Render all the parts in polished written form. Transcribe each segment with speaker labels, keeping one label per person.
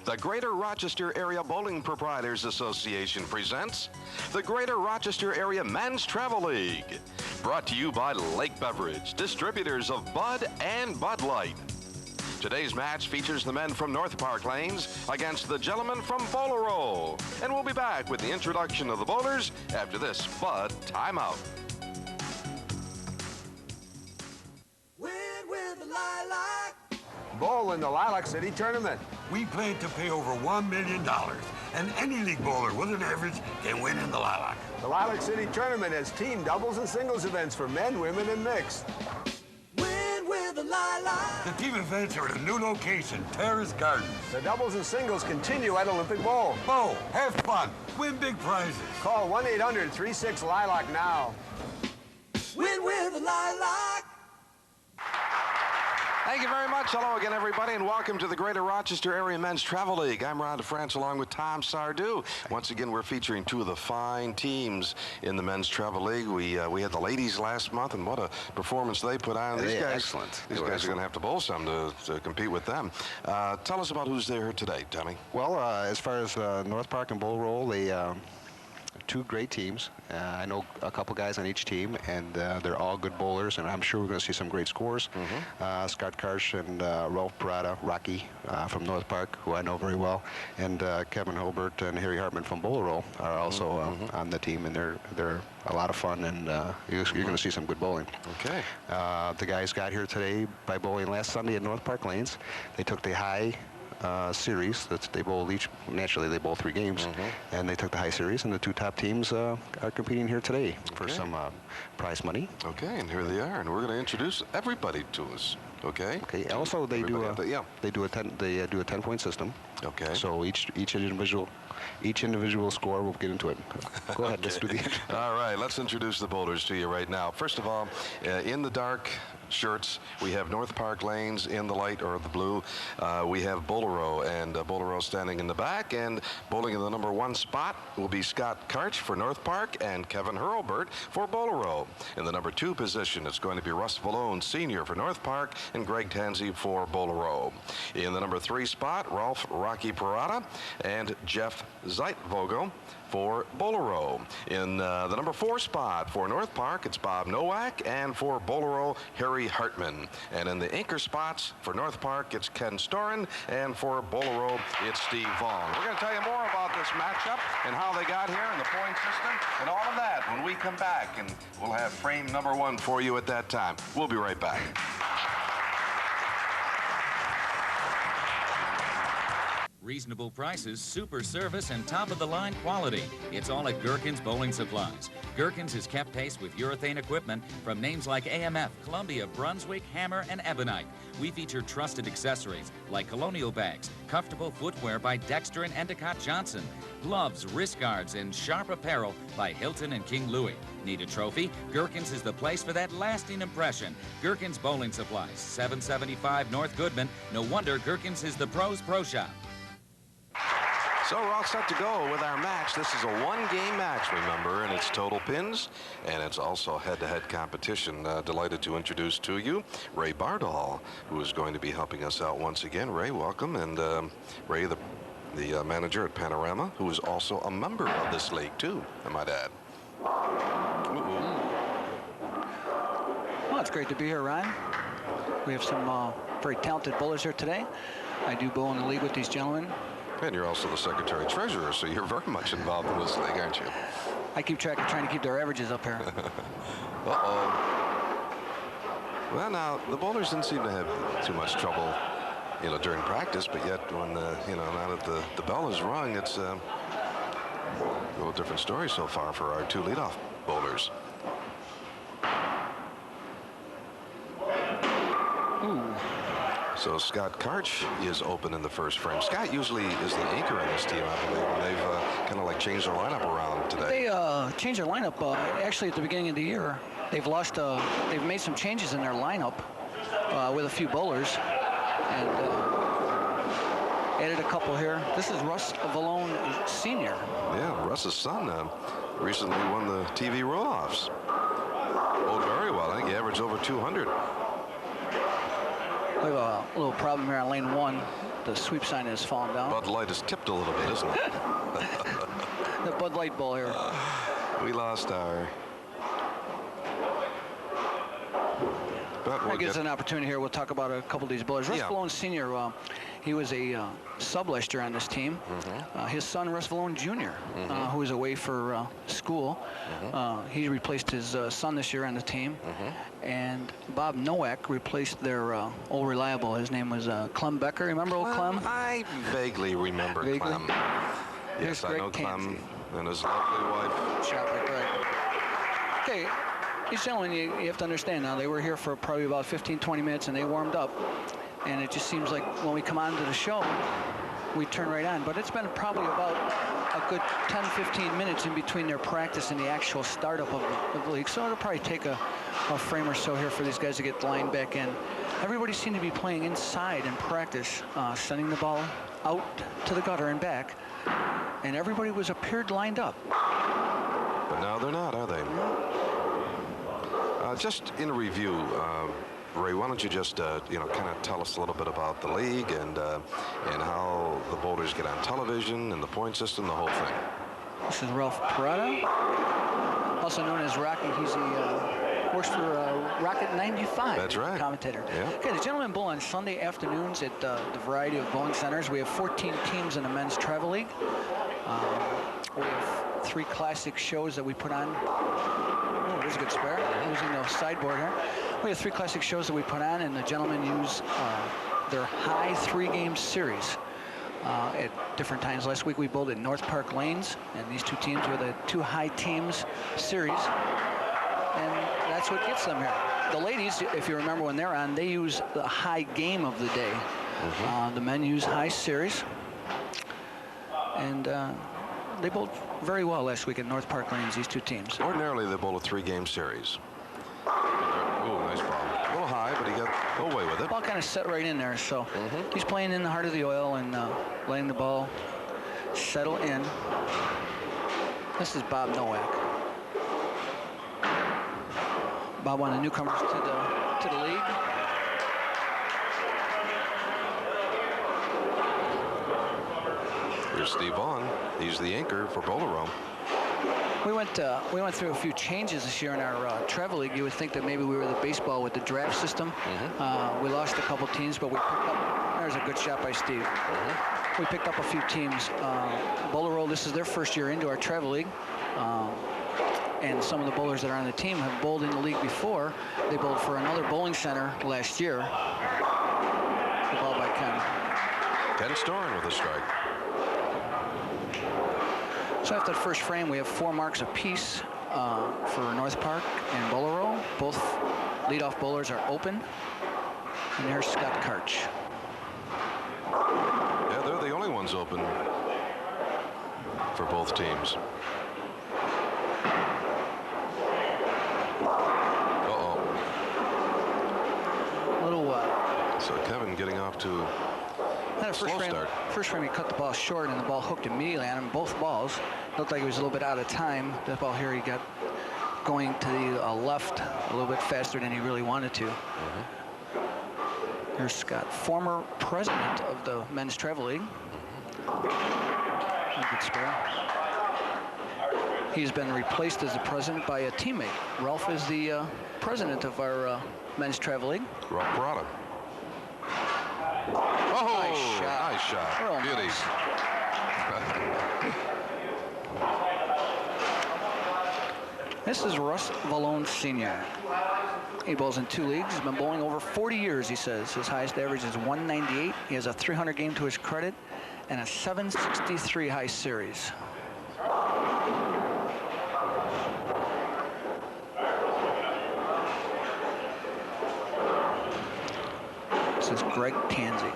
Speaker 1: The Greater Rochester Area Bowling Proprietors Association presents the Greater Rochester Area Men's Travel League. Brought to you by Lake Beverage, distributors of Bud and Bud Light. Today's match features the men from North Park Lanes against the gentlemen from Bolero. And we'll be back with the introduction of the bowlers after this Bud timeout.
Speaker 2: Win with the Liiac.
Speaker 3: Bowl in the Liiac City Tournament.
Speaker 4: We plan to pay over $1 million, and any league bowler with an average can win in the Liiac.
Speaker 3: The Liiac City Tournament has team doubles and singles events for men, women, and mixed.
Speaker 2: Win with the Liiac.
Speaker 4: The team events are at a new location, Terrace Gardens.
Speaker 3: The doubles and singles continue at Olympic Bowl.
Speaker 4: Bowl, have fun, win big prizes.
Speaker 3: Call 1-800-36-LILAC now.
Speaker 2: Win with the Liiac.
Speaker 1: Thank you very much. Hello again, everybody, and welcome to the Greater Rochester Area Men's Travel League. I'm Ron DeFrance along with Tom Sardou. Once again, we're featuring two of the fine teams in the Men's Travel League. We had the ladies last month, and what a performance they put on. These guys,
Speaker 5: excellent.
Speaker 1: These guys are going to have to bowl some to compete with them. Tell us about who's there today, Tommy.
Speaker 5: Well, as far as North Park and Bull Roll, they two great teams. I know a couple guys on each team, and they're all good bowlers, and I'm sure we're going to see some great scores. Scott Karch and Ralph Perrotta, Rocky from North Park, who I know very well, and Kevin Hurlburt and Harry Hartman from Bolero are also on the team, and they're a lot of fun, and you're going to see some good bowling.
Speaker 1: Okay.
Speaker 5: The guys got here today by bowling last Sunday at North Park Lanes. They took the high series that they bowl each. Naturally, they bowl 3 games, and they took the high series, and the 2 top teams are competing here today for some prize money.
Speaker 1: Okay, and here they are, and we're going to introduce everybody to us. Okay.
Speaker 5: Okay. Also, they do a 10-point system.
Speaker 1: Okay.
Speaker 5: So each individual score. We'll get into it. Go ahead. Let's do the.
Speaker 1: All right. Let's introduce the bowlers to you right now. First of all, in the dark shirts, we have North Park Lanes. In the light or the blue, we have Bolero, and Bolero standing in the back, and bowling in the number 1 spot will be Scott Karch for North Park and Kevin Hurlburt for Bolero. In the number 2 position, it's going to be Russ Vallone Sr. for North Park and Greg Tanzi for Bolero. In the number 3 spot, Ralph Rocky Perrotta and Jeff Zeitvogel for Bolero. In the number 4 spot for North Park, it's Bob Nowak, and for Bolero, Harry Hartman. And in the anchor spots for North Park, it's Ken Storan, and for Bolero, it's Steve Vaughn. We're going to tell you more about this matchup and how they got here and the point system and all of that when we come back, and we'll have frame number 1 for you at that time. We'll be right back.
Speaker 6: Reasonable prices, super service, and top-of-the-line quality. It's all at Gerken's Bowling Supplies. Gerken's has kept pace with urethane equipment from names like AMF, Columbia, Brunswick, Hammer, and Ebonite. We feature trusted accessories like colonial bags, comfortable footwear by Dexter and Endicott Johnson, gloves, wrist guards, and sharp apparel by Hilton and King Louis. Need a trophy? Gerken's is the place for that lasting impression. Gerken's Bowling Supplies, 775 North Goodman. No wonder Gerken's is the pros' pro shop.
Speaker 1: So we're all set to go with our match. This is a 1-game match, remember, and it's total pins, and it's also head-to-head competition. Delighted to introduce to you Ray Bardol, who is going to be helping us out once again. Ray, welcome, and Ray, the manager at Panorama, who is also a member of this league, too, I might add.
Speaker 7: Well, it's great to be here, Ryan. We have some very talented bowlers here today. I do bowl in the league with these gentlemen.
Speaker 1: And you're also the secretary-treasurer, so you're very much involved in this league, aren't you?
Speaker 7: I keep track of trying to keep their averages up here.
Speaker 1: Uh-oh. Well, now, the bowlers didn't seem to have too much trouble, during practice, but yet when, now that the bell is rung, it's a little different story so far for our 2 leadoff bowlers.
Speaker 7: Ooh.
Speaker 1: So Scott Karch is open in the first frame. Scott usually is the anchor in this team, I believe, and they've kind of like changed their lineup around today.
Speaker 7: They changed their lineup actually at the beginning of the year. They've made some changes in their lineup with a few bowlers, and added a couple here. This is Russ Vallone Sr.
Speaker 1: Yeah, Russ's son recently won the TV roll-offs. Bowled very well. I think he averaged over 200.
Speaker 7: We have a little problem here on lane 1. The sweep sign has fallen down.
Speaker 1: Bud Light is tipped a little bit, isn't it?
Speaker 7: The Bud Light ball here.
Speaker 1: We lost our... But
Speaker 7: That gives us an opportunity here. We'll talk about a couple of these bowlers. Russ Vallone Sr., he was a sub last year on this team. His son, Russ Vallone Jr., who was away for school, he replaced his son this year on the team. And Bob Nowak replaced their old reliable. His name was Clem Becker. Remember old Clem?
Speaker 1: I vaguely remember Clem. Yes, I know Clem and his lovely wife.
Speaker 7: Shot right. Okay. These gentlemen, you have to understand now, they were here for probably about 15, 20 minutes, and they warmed up. And it just seems like when we come on to the show, we turn right on. But it's been probably about a good 10, 15 minutes in between their practice and the actual startup of the league. So it'll probably take a frame or so here for these guys to get the line back in. Everybody seemed to be playing inside in practice, sending the ball out to the gutter and back. And everybody appeared lined up.
Speaker 1: But now they're not, are they? Just in review, Ray, why don't you just, kind of tell us a little bit about the league and how the bowlers get on television and the point system, the whole thing.
Speaker 7: This is Ralph Perrotta, also known as Rocky. He's works for Rocket 95.
Speaker 1: That's right.
Speaker 7: Commentator.
Speaker 1: Yeah.
Speaker 7: Okay, the Gentlemen Bowl on Sunday afternoons at the variety of bowling centers. We have 14 teams in the men's travel league. We have 3 classic shows that we put on. Oh, there's a good spare. Using the sideboard here. We have 3 classic shows that we put on, and the gentlemen use their high 3-game series at different times. Last week we bowled at North Park Lanes, and these 2 teams were the 2 high teams series, and that's what gets them here. The ladies, if you remember when they're on, they use the high game of the day. The men use high series, and they bowled very well last week at North Park Lanes, these 2 teams.
Speaker 1: Ordinarily, they bowl a 3-game series. Oh, nice ball. A little high, but he got away with it.
Speaker 7: Ball kind of set right in there, so he's playing in the heart of the oil and letting the ball settle in. This is Bob Nowak. Bob, one of the newcomers to the league.
Speaker 1: Here's Steve Vaughn. He's the anchor for Bolero.
Speaker 7: We went through a few changes this year in our travel league. You would think that maybe we were the baseball with the draft system. We lost a couple teams, but we picked up. There's a good shot by Steve. We picked up a few teams. Bolero, this is their first year into our travel league. And some of the bowlers that are on the team have bowled in the league before. They bowled for another bowling center last year. The ball by Ken.
Speaker 1: Ken Storan with a strike.
Speaker 7: So after the first frame, we have 4 marks apiece for North Park and Bolero. Both leadoff bowlers are open. And there's Scott Karch.
Speaker 1: Yeah, they're the only ones open for both teams. So Kevin getting off to a slow start.
Speaker 7: First frame, he cut the ball short, and the ball hooked immediately on him. Both balls looked like he was a little bit out of time. That ball here, he got going to the left a little bit faster than he really wanted to. Here's Scott, former president of the men's travel league. A good spare. He's been replaced as the president by a teammate. Ralph is the president of our men's travel league.
Speaker 1: Ralph Perrotta. Oh, nice shot.
Speaker 7: Real
Speaker 1: Beauty.
Speaker 7: Nice. This is Russ Vallone Sr. He bowls in 2 leagues. He's been bowling over 40 years, he says. His highest average is 198. He has a 300 game to his credit and a 763 high series. This is Greg Tanzi.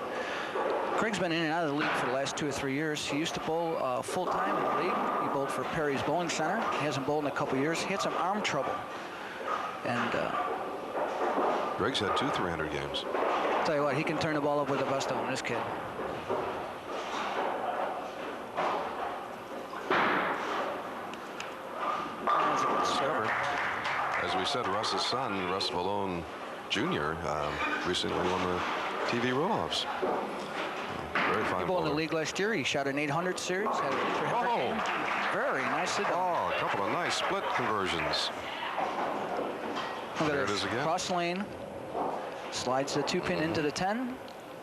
Speaker 7: Greg's been in and out of the league for the last 2 or 3 years. He used to bowl full-time in the league. He bowled for Perry's Bowling Center. He hasn't bowled in a couple years. He had some arm trouble. And
Speaker 1: Greg's had 2 300 games.
Speaker 7: Tell you what, he can turn the ball up with the best of them, this kid.
Speaker 1: As we said, Russ's son, Russ Vallone Jr., recently won the TV roll-offs. Very fine
Speaker 7: People in the
Speaker 1: bowler.
Speaker 7: league last year, he shot an 800 series. Had a
Speaker 1: Oh.
Speaker 7: very nicely done.
Speaker 1: Oh, a couple of nice split conversions.
Speaker 7: Look at
Speaker 1: There it
Speaker 7: this.
Speaker 1: is again.
Speaker 7: Cross lane, slides the 2-pin into the 10,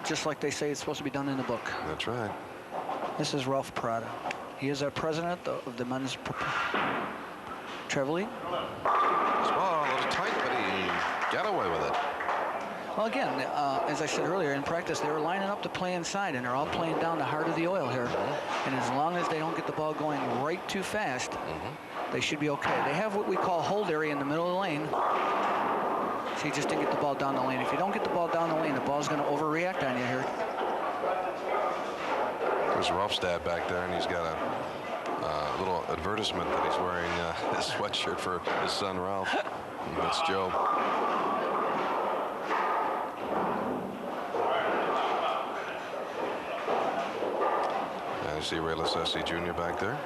Speaker 7: just like they say it's supposed to be done in the book.
Speaker 1: That's right.
Speaker 7: This is Ralph Perrotta. He is our president of the men's travel league.
Speaker 1: Well, a little tight, but he got away with it.
Speaker 7: Well, again, as I said earlier, in practice, they were lining up to play inside, and they're all playing down the heart of the oil here. And as long as they don't get the ball going right too fast, they should be okay. They have what we call hold area in the middle of the lane. So you just didn't get the ball down the lane. If you don't get the ball down the lane, the ball's going to overreact on you here.
Speaker 1: There's Ralph's dad back there, and he's got a little advertisement that he's wearing his sweatshirt for his son, Ralph. And that's Joe. And you see Ray Lassesi Jr. back there.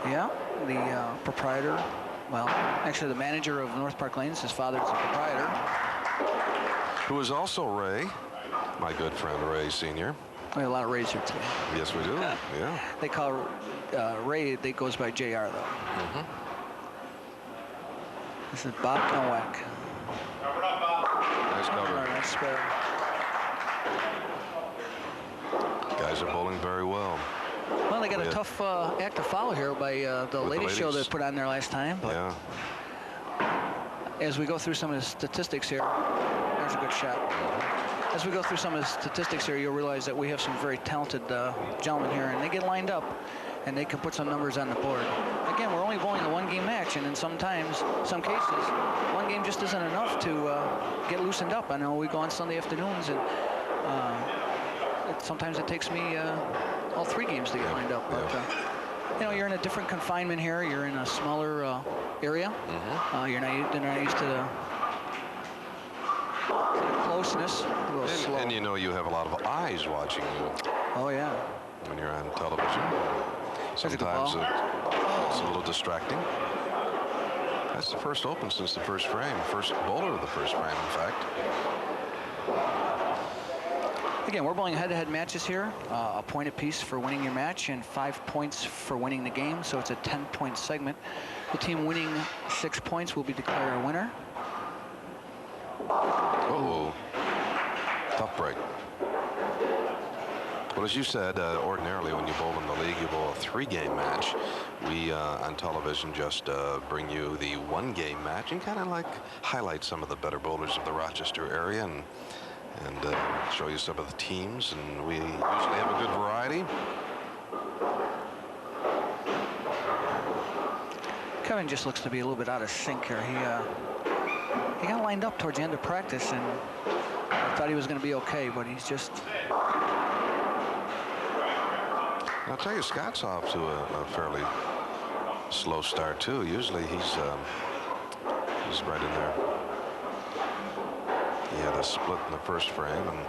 Speaker 7: Yeah, the proprietor, well, actually the manager of North Park Lanes, his father's the proprietor.
Speaker 1: Who is also Ray, my good friend Ray Sr.
Speaker 7: We have a lot of Rays here today.
Speaker 1: Yes, we do. Yeah.
Speaker 7: They call Ray, they goes by JR though. This is Bob Nowak.
Speaker 1: Nice cover.
Speaker 7: Nice spare.
Speaker 1: Guys are bowling very well.
Speaker 7: Well, they got a tough act to follow here by the ladies show they put on there last time. But
Speaker 1: Yeah.
Speaker 7: as we go through some of the statistics here, there's a good shot. As we go through some of the statistics here, you'll realize that we have some very talented gentlemen here, and they get lined up, and they can put some numbers on the board. Again, we're only bowling a one-game match, and in some cases, one game just isn't enough to get loosened up. I know we go on Sunday afternoons, and sometimes it takes me all 3 games to get lined up. But you know, you're in a different confinement here. You're in a smaller area. You're not used to the closeness. A little slow.
Speaker 1: And you know you have a lot of eyes watching you
Speaker 7: Oh yeah.
Speaker 1: when you're on television. Sometimes it's a little distracting. That's the first open since the first frame. First bowler of the first frame, in fact.
Speaker 7: Again, we're bowling head-to-head matches here. A point apiece for winning your match and 5 points for winning the game. So it's a 10-point segment. The team winning 6 points will be declared our winner.
Speaker 1: Oh, tough break. Well, as you said, ordinarily when you bowl in the league, you bowl a 3-game match. We on television just bring you the 1-game match and kind of like highlight some of the better bowlers of the Rochester area and show you some of the teams. And we usually have a good variety.
Speaker 7: Kevin just looks to be a little bit out of sync here. He got lined up towards the end of practice, and I thought he was going to be okay, but he's just...
Speaker 1: I'll tell you, Scott's off to a fairly slow start, too. Usually he's right in there. He had a split in the first frame, and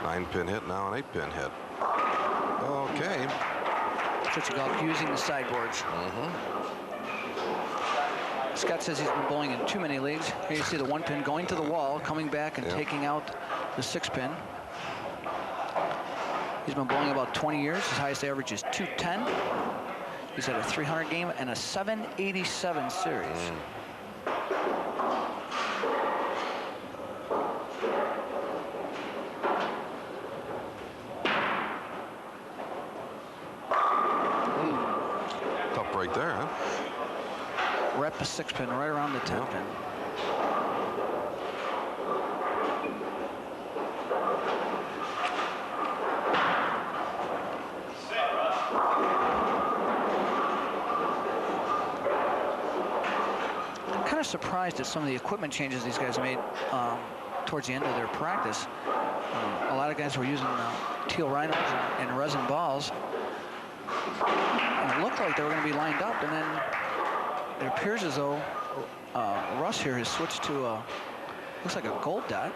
Speaker 1: 9-pin hit, now an 8-pin hit. Okay.
Speaker 7: Such a golf using the sideboards. Scott says he's been bowling in too many leagues. Here you see the 1-pin going to the wall, coming back and taking out the 6-pin. He's been bowling about 20 years. His highest average is 210. He's had a 300 game and a 787 series.
Speaker 1: Tough break there, huh?
Speaker 7: Rep a 6-pin right around the 10-pin. I'm kind of surprised at some of the equipment changes these guys made towards the end of their practice. A lot of guys were using teal rhinos and resin balls. And it looked like they were going to be lined up, and then it appears as though Russ here has switched to looks like a gold dot,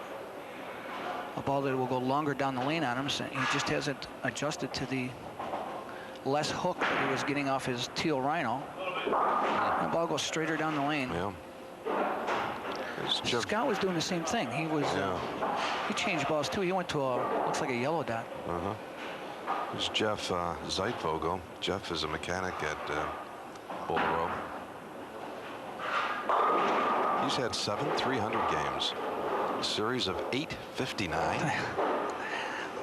Speaker 7: a ball that will go longer down the lane on him. So he just hasn't adjusted to the less hook that he was getting off his teal rhino. And the ball goes straighter down the lane.
Speaker 1: Yeah.
Speaker 7: Scott was doing the same thing. He was he changed balls too. He went to a looks like a yellow dot.
Speaker 1: There's Jeff Zeitvogel. Jeff is a mechanic at Bolero. He's had 7 300 games. A series of 859.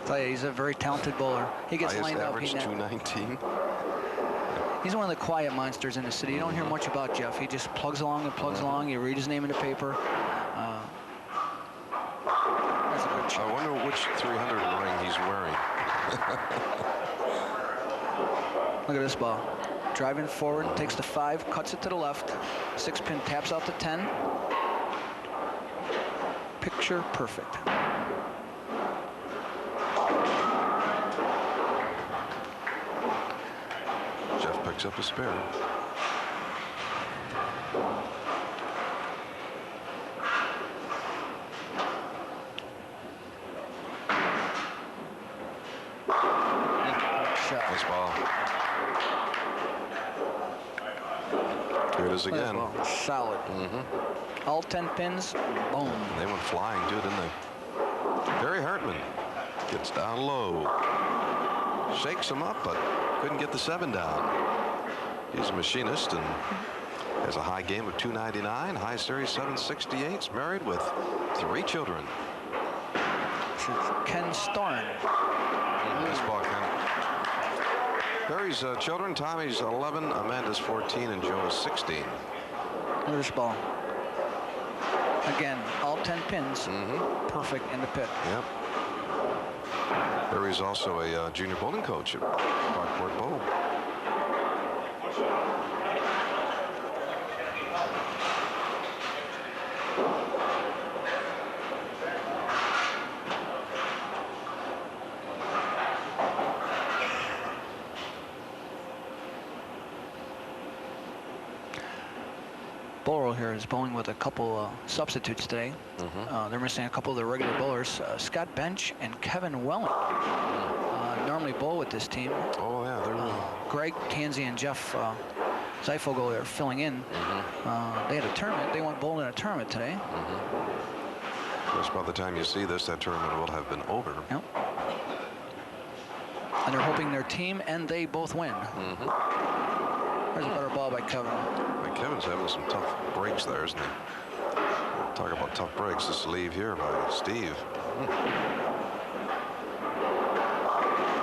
Speaker 7: Tell you, he's a very talented bowler. He gets
Speaker 1: Highest
Speaker 7: lined up.
Speaker 1: average 219.
Speaker 7: He's one of the quiet monsters in the city. You don't hear much about Jeff. He just plugs along and plugs along. You read his name in the paper. That's a good shot.
Speaker 1: I wonder which 300 ring he's wearing.
Speaker 7: Look at this ball. Driving forward, takes the 5, cuts it to the left. 6-pin taps out the 10. Picture perfect.
Speaker 1: Jeff picks up a spare. Nice ball. Here it is again.
Speaker 7: Solid. All 10 pins, boom.
Speaker 1: They went flying too, didn't they? Barry Hartman gets down low. Shakes him up, but couldn't get the 7 down. He's a machinist and has a high game of 299, high series 768. He's married with 3 children.
Speaker 7: Ken Storan.
Speaker 1: Nice ball, Ken. Barry's children, Tommy's 11, Amanda's 14, and Joe is 16.
Speaker 7: Look at this ball. Again, all 10 pins, perfect in the pit.
Speaker 1: Yep. Barry's also a junior bowling coach at Parkport Bowl.
Speaker 7: Bolero here is bowling with a couple substitutes today. They're missing a couple of their regular bowlers. Scott Bench and Kevin Welling normally bowl with this team.
Speaker 1: Oh, yeah. They're
Speaker 7: Greg, Tanzi, and Jeff Zeitvogel are filling in. They had a tournament. They went bowling in a tournament today.
Speaker 1: Of course, by the time you see this, that tournament will have been over.
Speaker 7: Yep. And they're hoping their team and they both win. There's a better ball by Kevin.
Speaker 1: Kevin's having some tough breaks there, isn't he? Talk about tough breaks. This leave here by Steve.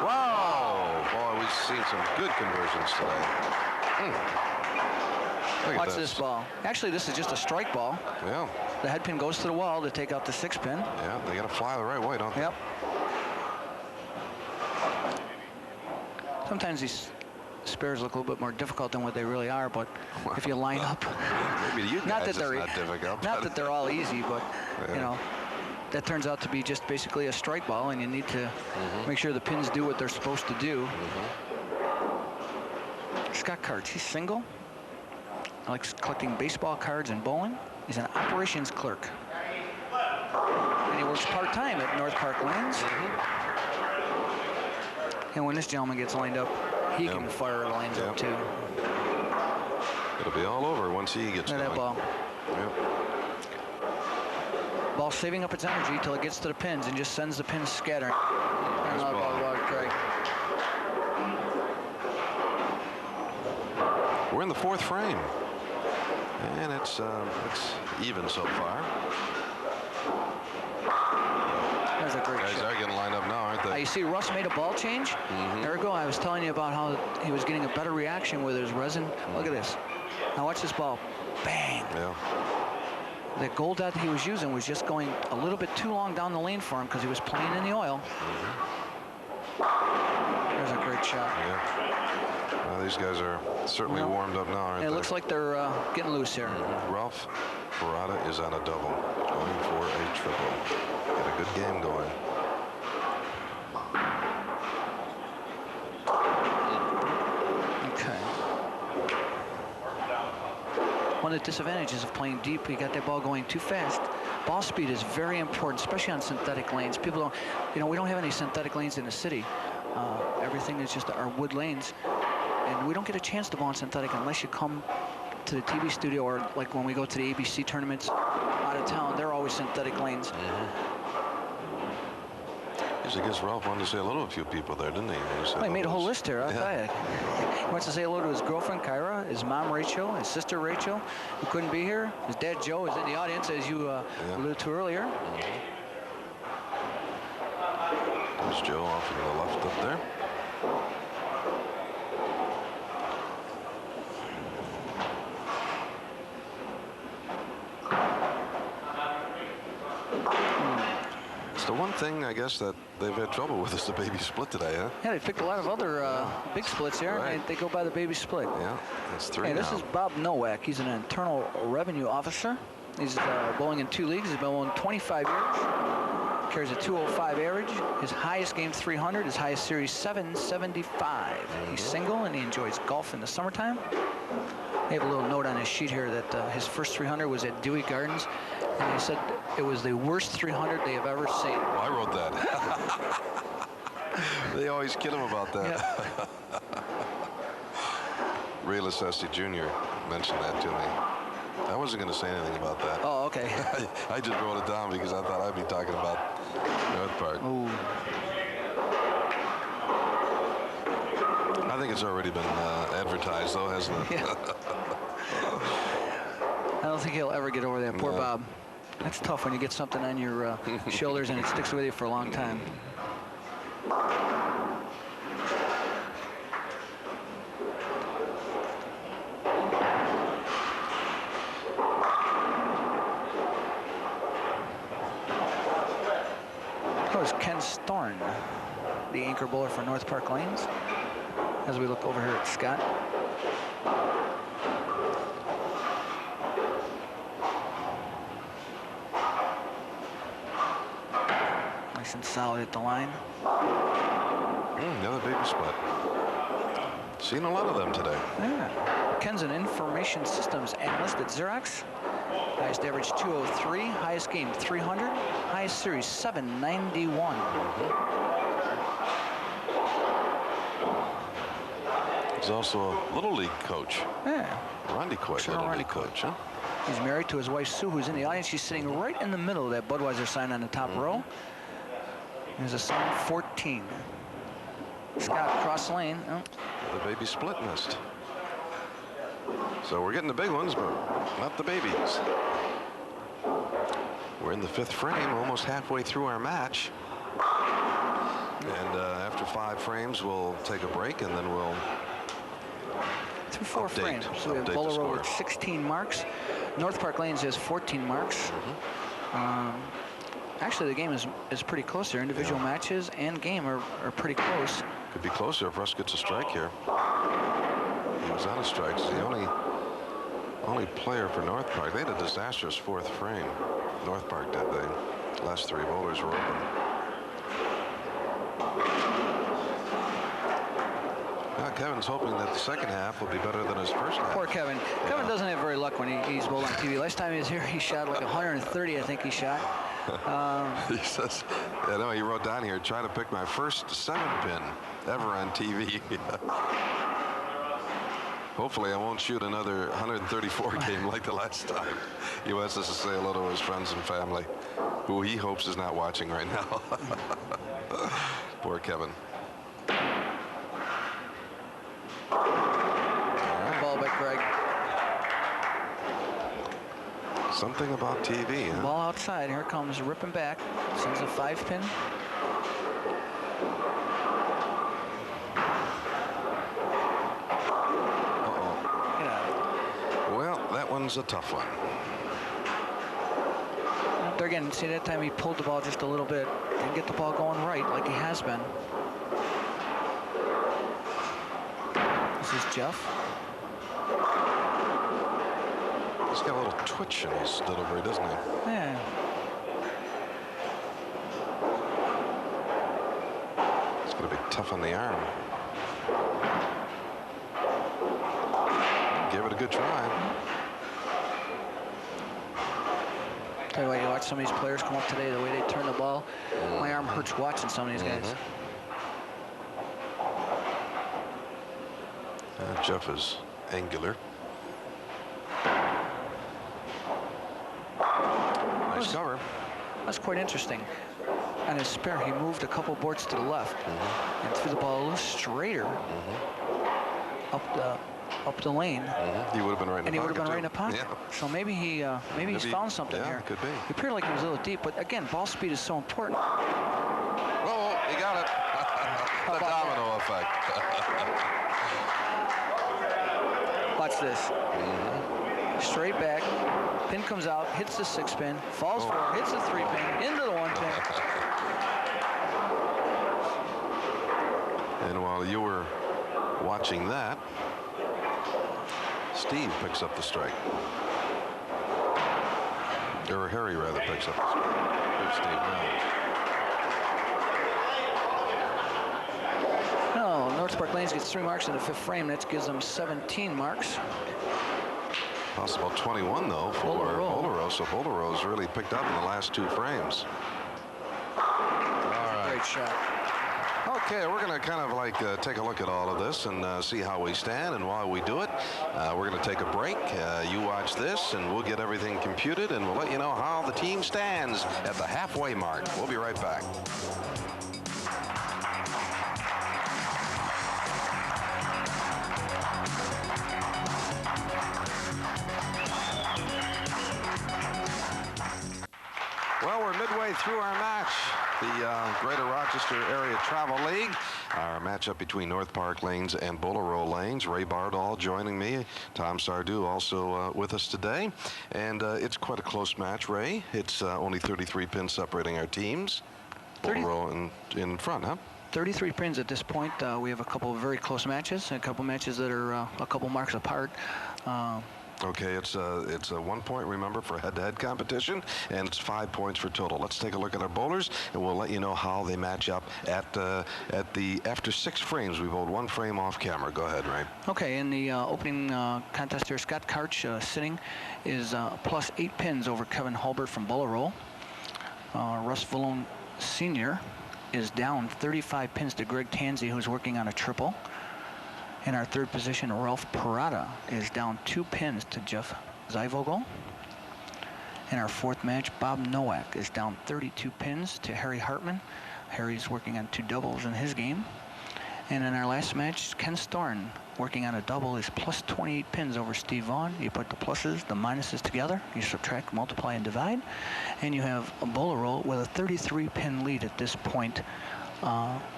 Speaker 1: Wow! Boy, we've seen some good conversions today.
Speaker 7: Watch this ball. Actually, this is just a strike ball.
Speaker 1: Yeah.
Speaker 7: The head pin goes to the wall to take out the 6-pin.
Speaker 1: Yeah, they got to fly the right way, don't they?
Speaker 7: Yep. Sometimes these spares look a little bit more difficult than what they really are, but if you line up,
Speaker 1: maybe you guys
Speaker 7: not that
Speaker 1: it's
Speaker 7: they're
Speaker 1: not difficult.
Speaker 7: not that they're all easy, but you know, that turns out to be just basically a strike ball, and you need to make sure the pins do what they're supposed to do. Scott Karch, he's single, likes collecting baseball cards and bowling. He's an operations clerk, and he works part-time at North Park Lanes. And when this gentleman gets lined up, he can fire lines up too.
Speaker 1: It'll be all over once he gets
Speaker 7: Look at that ball.
Speaker 1: Yep.
Speaker 7: Ball saving up its energy till it gets to the pins and just sends the pins scattering. Another ball.
Speaker 1: We're in the 4th frame, and it's even so far.
Speaker 7: There's a great
Speaker 1: Guys
Speaker 7: shot.
Speaker 1: are getting lined up now, aren't they?
Speaker 7: You see Russ made a ball change. There we go. I was telling you about how he was getting a better reaction with his resin. Look at this. Now watch this ball. Bang.
Speaker 1: Yeah.
Speaker 7: The gold dot that he was using was just going a little bit too long down the lane for him because he was playing in the oil. There's a great shot.
Speaker 1: Yeah. Well, these guys are certainly warmed up now, aren't they?
Speaker 7: It looks like they're getting loose here.
Speaker 1: Ralph Perrotta is on a double, going for a triple. Got a good game going.
Speaker 7: Okay. One of the disadvantages of playing deep, you got that ball going too fast. Ball speed is very important, especially on synthetic lanes. People don't, we don't have any synthetic lanes in the city. Everything is just our wood lanes. And we don't get a chance to bowl on synthetic unless you come to the TV studio or like when we go to the ABC tournaments. lot of talent. They're always synthetic lanes.
Speaker 1: I guess Ralph wanted to say hello to a few people there, didn't he?
Speaker 7: Well, he made a whole list here. I'll tell you. He wants to say hello to his girlfriend, Kyra, his mom, Rachel, his sister, Rachel, who couldn't be here. His dad, Joe, is in the audience, as you alluded to earlier.
Speaker 1: There's Joe off to the left up there. It's the one thing, I guess, that they've had trouble with is the baby split today, huh?
Speaker 7: Yeah, they picked a lot of other big splits here.
Speaker 1: Right.
Speaker 7: And they go by the baby split.
Speaker 1: Yeah, that's 3
Speaker 7: Hey,
Speaker 1: now.
Speaker 7: this is Bob Nowak. He's an internal revenue officer. He's bowling in 2 leagues. He's been bowling 25 years. Carries a 205 average. His highest game 300. His highest series 775. He's single and he enjoys golf in the summertime. They have a little note on his sheet here that his first 300 was at Dewey Gardens, and he said it was the worst 300 they have ever seen.
Speaker 1: Well, I wrote that. They always kid him about that.
Speaker 7: Yeah.
Speaker 1: Ray Lasesti Jr. mentioned that to me. I wasn't going to say anything about that.
Speaker 7: Oh, okay.
Speaker 1: I just wrote it down because I thought I'd be talking about North Park.
Speaker 7: Ooh.
Speaker 1: I think it's already been advertised, though, hasn't it?
Speaker 7: Yeah. I don't think he'll ever get over that. Poor Bob. That's tough when you get something on your shoulders and it sticks with you for a long time. That was Ken Storan, the anchor bowler for North Park Lanes. As we look over here at Scott. Nice and solid at the line.
Speaker 1: Another baby split. Seen a lot of them today.
Speaker 7: Yeah. Ken's an information systems analyst at Xerox. Highest average 203, highest game 300, highest series 791.
Speaker 1: He's also a Little League coach.
Speaker 7: Yeah.
Speaker 1: Randy Coit, Little League coach, huh?
Speaker 7: He's married to his wife Sue, who's in the audience. She's sitting right in the middle of that Budweiser sign on the top row. There's a son, 14. Scott cross lane. Oh.
Speaker 1: The baby split missed. So we're getting the big ones, but not the babies. We're in the 5th frame, almost halfway through our match. And after 5 frames, we'll take a break, and then we'll
Speaker 7: through 4 frames. So we have Bolero with 16 marks. North Park Lanes has 14 marks. Actually, the game is pretty close here. Individual matches and game are pretty close.
Speaker 1: Could be closer if Russ gets a strike here. He was on a strike. He's the only player for North Park. They had a disastrous 4th frame. North Park did. The last 3 bowlers were open. Kevin's hoping that the second half will be better than his first half.
Speaker 7: Poor Kevin. Yeah. Kevin doesn't have very luck when he's bowled on TV. Last time he was here, he shot like 130, I think he shot.
Speaker 1: He says, I know he wrote down here, trying to pick my first 7-pin ever on TV. Hopefully I won't shoot another 134 game like the last time. He wants us to say hello to his friends and family, who he hopes is not watching right now. Poor Kevin.
Speaker 7: Ball by Craig.
Speaker 1: Something about TV, huh?
Speaker 7: Ball outside. Here comes ripping back. Sends a 5-pin.
Speaker 1: Well, that one's a tough one.
Speaker 7: There again, see that time he pulled the ball just a little bit. Didn't get the ball going right like he has been. This is Jeff.
Speaker 1: He's got a little twitch in his delivery, doesn't he?
Speaker 7: Yeah.
Speaker 1: It's going to be tough on the arm. Give it a good try.
Speaker 7: Tell you what, you watch some of these players come up today, the way they turn the ball. My arm hurts watching some of these guys.
Speaker 1: Jeff is angular.
Speaker 7: That's quite interesting. On his spare, he moved a couple boards to the left and threw the ball a little straighter up the lane.
Speaker 1: He would have been right in the pocket.
Speaker 7: And he would have been
Speaker 1: too.
Speaker 7: right in the pocket.
Speaker 1: Yeah.
Speaker 7: So maybe he's found something
Speaker 1: yeah,
Speaker 7: here.
Speaker 1: could be.
Speaker 7: He appeared like he was a little deep, but again, ball speed is so important.
Speaker 1: Oh, he got it. The domino effect.
Speaker 7: Watch this. Straight back. Pin comes out, hits the 6-pin, falls forward, hits the 3-pin, into the 1-pin.
Speaker 1: And while you were watching that, Steve picks up the strike. Or Harry, rather, picks up the strike. Here's Steve now.
Speaker 7: No, North Park Lanes gets 3 marks in the 5th frame. That gives them 17 marks.
Speaker 1: Possible 21, though, for Bolero. So Bolero's really picked up in the last 2 frames. All right.
Speaker 7: Great shot.
Speaker 1: Okay, we're going to kind of like take a look at all of this and see how we stand. And while we do it, we're going to take a break. You watch this, and we'll get everything computed, and we'll let you know how the team stands at the halfway mark. We'll be right back. Well, we're midway through our match, the Greater Rochester Area Travel League. Our matchup between North Park Lanes and Bolero Lanes. Ray Bardol joining me. Tom Sardou also with us today. And it's quite a close match, Ray. It's only 33 pins separating our teams. Bolero in front, huh?
Speaker 7: 33 pins at this point. We have a couple of very close matches, and a couple matches that are a couple marks apart.
Speaker 1: Okay, it's a 1 point, remember, for head-to-head competition, and it's 5 points for total. Let's take a look at our bowlers, and we'll let you know how they match up after 6 frames. We bowled 1 frame off camera. Go ahead, Ray.
Speaker 7: Okay, in the opening contest here, Scott Karch sitting is plus 8 pins over Kevin Hurlburt from Bolero. Russ Vallone Sr. is down 35 pins to Greg Tanzi, who's working on a triple. In our 3rd position, Ralph Perrotta is down 2 pins to Jeff Zeitvogel. In our 4th match, Bob Nowak is down 32 pins to Harry Hartman. Harry's working on 2 doubles in his game. And in our last match, Ken Storan, working on a double, is plus 28 pins over Steve Vaughn. You put the pluses, the minuses together, you subtract, multiply, and divide, and you have a Bolero with a 33-pin lead at this point.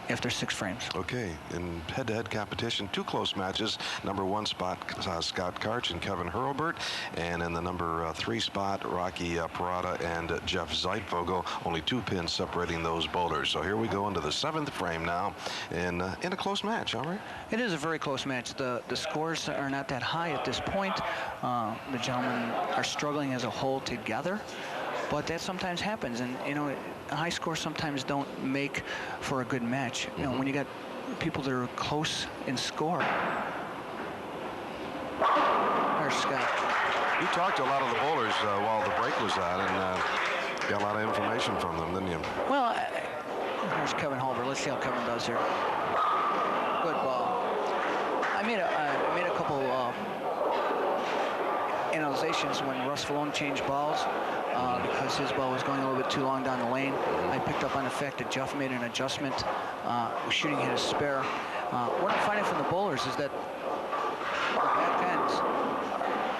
Speaker 7: After 6 frames.
Speaker 1: Okay, in head-to-head competition, 2 close matches. Number 1 spot, Scott Karch and Kevin Hurlburt, and in the number 3 spot, Rocky Perrotta and Jeff Zeitvogel. Only 2 pins separating those bowlers. So here we go into the 7th frame now, in a close match, all right?
Speaker 7: It is a very close match. The scores are not that high at this point. The gentlemen are struggling as a whole together. But that sometimes happens, and you know, high scores sometimes don't make for a good match. You know, when you got people that are close in score. There's Scott.
Speaker 1: You talked to a lot of the bowlers while the break was on, and got a lot of information from them, didn't you?
Speaker 7: Well, there's Kevin Hurlburt. Let's see how Kevin does here. Good ball. I made a couple analyzations when Russ Vallone changed balls. Because his ball was going a little bit too long down the lane. I picked up on the fact that Jeff made an adjustment. Shooting hit a spare. What I'm finding from the bowlers is that the back ends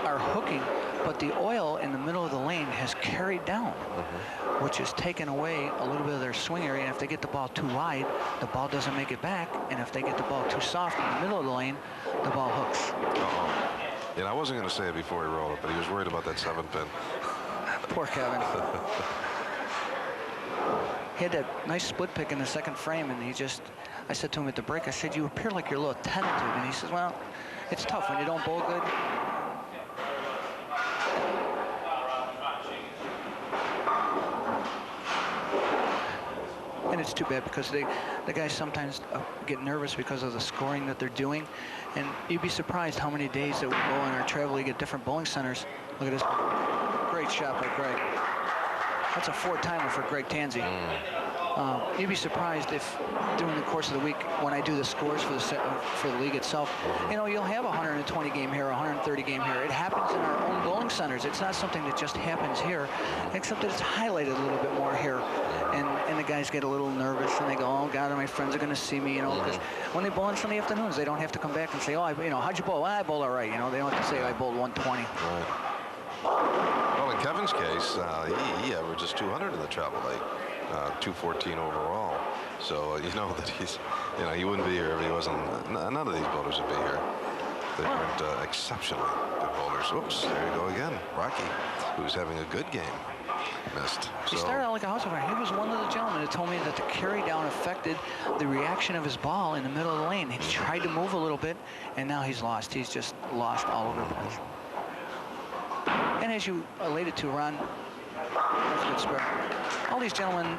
Speaker 7: are hooking, but the oil in the middle of the lane has carried down, which has taken away a little bit of their swing area. And if they get the ball too wide, the ball doesn't make it back. And if they get the ball too soft in the middle of the lane, the ball hooks.
Speaker 1: Yeah, I wasn't going to say it before he rolled it, but he was worried about that 7th pin.
Speaker 7: Poor Kevin. He had that nice split pick in the 2nd frame, and I said to him at the break, I said, you appear like you're a little tentative. And he says, well, it's tough when you don't bowl good. And it's too bad because the guys sometimes get nervous because of the scoring that they're doing. And you'd be surprised how many days that we bowl in our travel league at different bowling centers. Look at this. Great shot by Greg. That's a 4-timer for Greg Tanzi. You'd be surprised if during the course of the week, when I do the scores for the league itself, you know, you'll have a 120 game here, 130 game here. It happens in our own bowling centers. It's not something that just happens here, except that it's highlighted a little bit more here. And the guys get a little nervous, and they go, oh, God, my friends are going to see me, you know, because when they bowl on Sunday afternoons, they don't have to come back and say, oh, you know, how'd you bowl? Well, I bowled all right, you know. They don't have to say, I bowled 120.
Speaker 1: Right. Well, in Kevin's case, he averages 200 in the travel league. 214 overall. So you know that he's, you know, he wouldn't be here if he wasn't. None of these bowlers would be here. They weren't exceptionally good bowlers. Oops, there you go again. Rocky, who's having a good game, missed.
Speaker 7: He started out like a house fire. He was one of the gentlemen that told me that the carry down affected the reaction of his ball in the middle of the lane. He tried to move a little bit, and now he's lost. He's just lost all over the place. And as you alluded to, Ron, that's a good spare. All these gentlemen,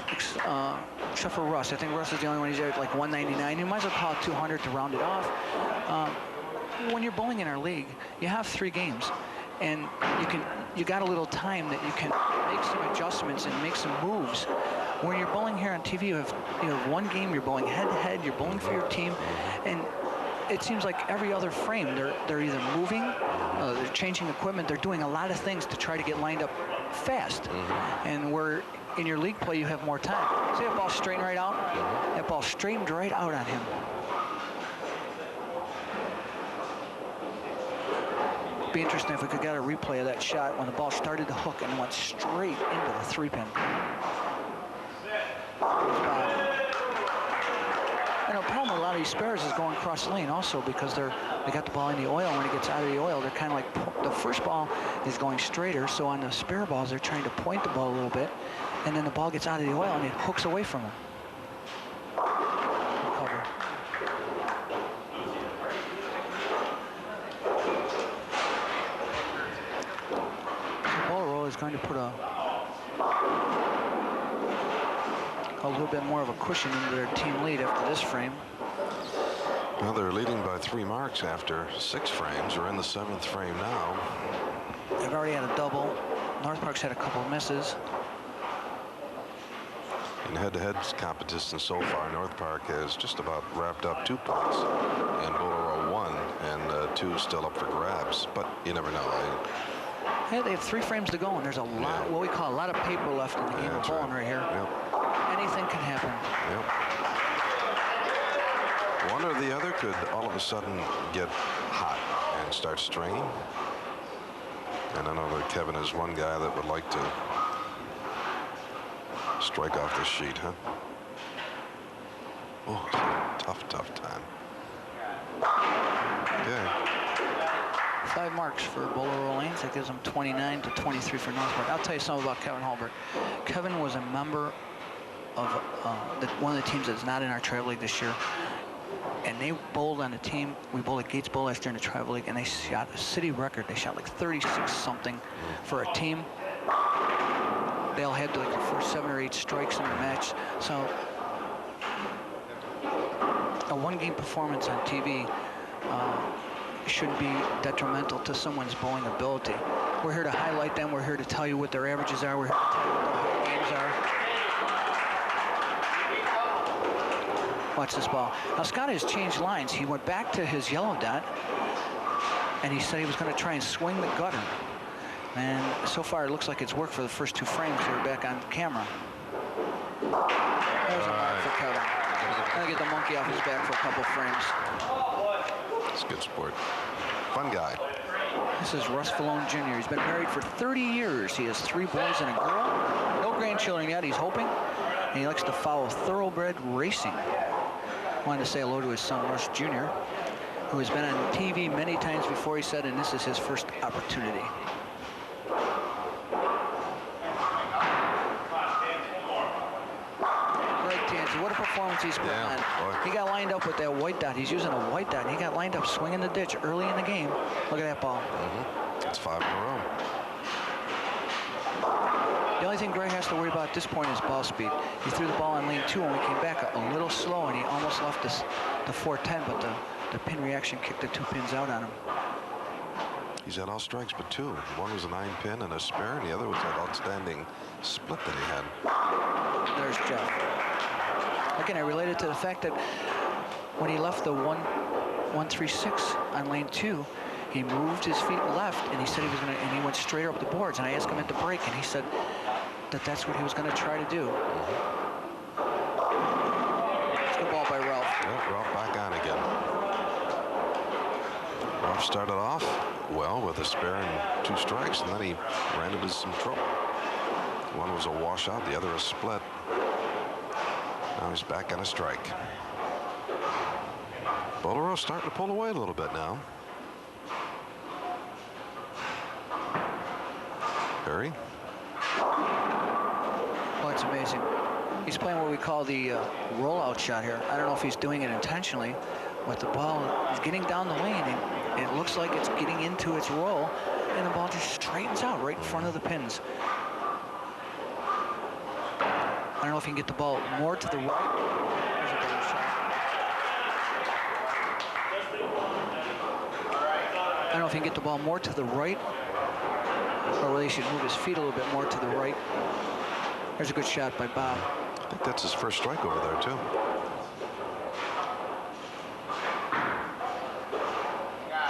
Speaker 7: except for Russ, I think Russ is the only one who's at like 199. You might as well call it 200 to round it off. When you're bowling in our league, you have 3 games, and you got a little time that you can make some adjustments and make some moves. When you're bowling here on TV, you have 1 game, you're bowling head-to-head, you're bowling for your team, and it seems like every other frame, they're either moving, they're changing equipment, they're doing a lot of things to try to get lined up fast. And where in your league play, you have more time. See that ball straightened right out? That ball straightened right out on him. Be interesting if we could get a replay of that shot when the ball started to hook and went straight into the 3-pin. And the problem with a lot of these spares is going across the lane also, because they got the ball in the oil. When it gets out of the oil, they're kind of like, the first ball is going straighter, so on the spare balls, they're trying to point the ball a little bit, and then the ball gets out of the oil and it hooks away from them. Recover. The ball roll is going to put a little bit more of a cushion into their team lead after this frame.
Speaker 1: Well, they're leading by 3 marks after 6 frames. We're in the 7th frame now.
Speaker 7: They've already had a double. North Park's had a couple of misses.
Speaker 1: In head-to-head competition so far, North Park has just about wrapped up 2 points, and Bolero 1, and 2 still up for grabs. But you never know.
Speaker 7: Hey, they have 3 frames to go, and there's a lot, what we call a lot of paper left in the game of bowling right here. Anything can happen.
Speaker 1: One or the other could all of a sudden get hot and start stringing. And I know that Kevin is one guy that would like to strike off the sheet, huh? Oh, it's a tough time. Okay.
Speaker 7: 5 marks for Bolero Lanes. That gives them 29 to 23 for North Park. I'll tell you something about Kevin Hurlburt. Kevin was a member of one of the teams that's not in our travel league this year. And they bowled on a team. We bowled at Gates Bowl last year in the travel league, and they shot a city record. They shot like 36 something for a team. They all had like the first 7 or 8 strikes in the match. So a 1-game performance on TV shouldn't be detrimental to someone's bowling ability. We're here to highlight them. We're here to tell you what their averages are. We're here to tell you what their high games are. Watch this ball. Now Scott has changed lines. He went back to his yellow dot, and he said he was going to try and swing the gutter. And so far, it looks like it's worked for the first 2 frames here back on camera. There's a mark for Kevin. Gonna get the monkey off his back for a couple frames.
Speaker 1: It's good sport. Fun guy.
Speaker 7: This is Russ Vallone Jr. He's been married for 30 years. He has 3 boys and a girl. No grandchildren yet, he's hoping. And he likes to follow thoroughbred racing. Wanted to say hello to his son, Russ Jr., who has been on TV many times before, he said, and this is his first opportunity. Great Tanzi, what a performance he's put on.
Speaker 1: Boy.
Speaker 7: He got lined up with that white dot. He's using a white dot, and he got lined up swinging the ditch early in the game. Look at that ball.
Speaker 1: It's 5 in a row.
Speaker 7: The only thing Greg has to worry about at this point is ball speed. He threw the ball on lane 2 and we came back a little slow, and he almost left the 410, but the pin reaction kicked the 2 pins out on him.
Speaker 1: He's had all strikes but 2. One was a 9-pin and a spare, and the other was that outstanding split that he had.
Speaker 7: There's Jeff. Again, I related to the fact that when he left the 1-3-6 on lane 2, he moved his feet left, and he said he was going to, and he went straighter up the boards. And I asked him at the break, and he said that that's what he was going to try to do. It's a good ball by Ralph.
Speaker 1: Yep, Ralph back on again. Ralph started off well with a spare and 2 strikes, and then he ran into some trouble. One was a washout, the other a split. Now he's back on a strike. Bolero starting to pull away a little bit now. Perry.
Speaker 7: Oh, it's amazing. He's playing what we call the rollout shot here. I don't know if he's doing it intentionally, but the ball is getting down the lane, and it looks like it's getting into its roll, and the ball just straightens out right in front of the pins. I don't know if he can get the ball more to the right. There's a better shot. I don't know if he can get the ball more to the right, or whether he should move his feet a little bit more to the right. There's a good shot by Bob.
Speaker 1: I think that's his first strike over there, too.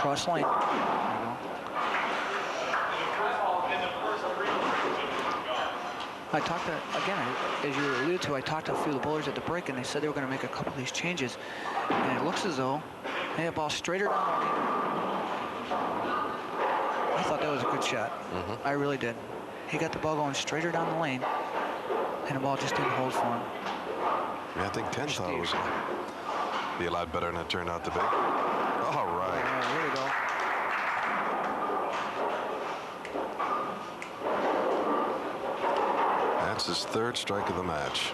Speaker 7: Cross lane. I talked to, again, as you alluded to, I talked to a few of the bowlers at the break, and they said they were going to make a couple of these changes. And it looks as though they have ball straighter down the lane. I thought that was a good shot. I really did. He got the ball going straighter down the lane, and the ball just didn't hold for him.
Speaker 1: Yeah, I think 10 thought it was going to be a lot better than it turned out to be. All right.
Speaker 7: Here we go.
Speaker 1: That's his 3rd strike of the match.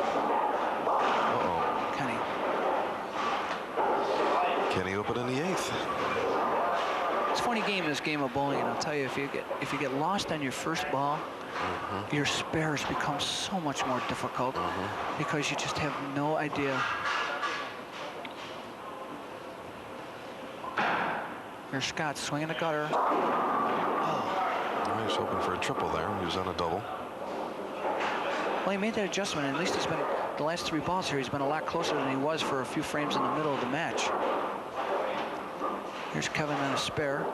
Speaker 1: Uh-oh. Kenny open in the 8th.
Speaker 7: It's a funny game, this game of bowling, and I'll tell you, if you get lost on your first ball, your spares become so much more difficult because you just have no idea. Here's Scott swinging the gutter.
Speaker 1: He was hoping for a triple there. He was on a double.
Speaker 7: Well, he made that adjustment, and at least he's been, the last 3 balls here, he's been a lot closer than he was for a few frames in the middle of the match. Here's Kevin on a spare.